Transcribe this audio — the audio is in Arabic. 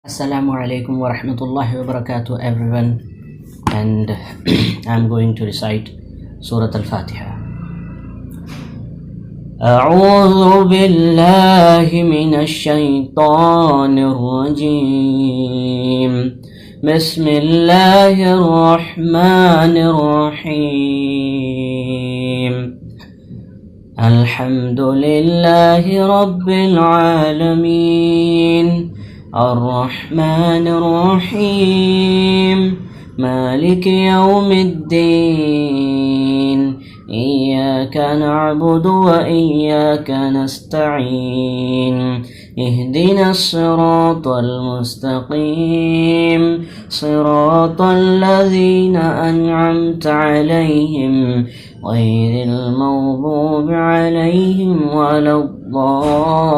Assalamu alaikum wa rahmatullahi wa barakatuh, everyone, and I'm going to recite Surah Al-Fatiha. أعوذ بالله من الشيطان الرجيم. بسم الله الرحمن الرحيم. الحمد لله رب العالمين الرحمن الرحيم مالك يوم الدين إياك نعبد وإياك نستعين اهدنا الصراط المستقيم صراط الذين أنعمت عليهم غير المغضوب عليهم ولا الضالين.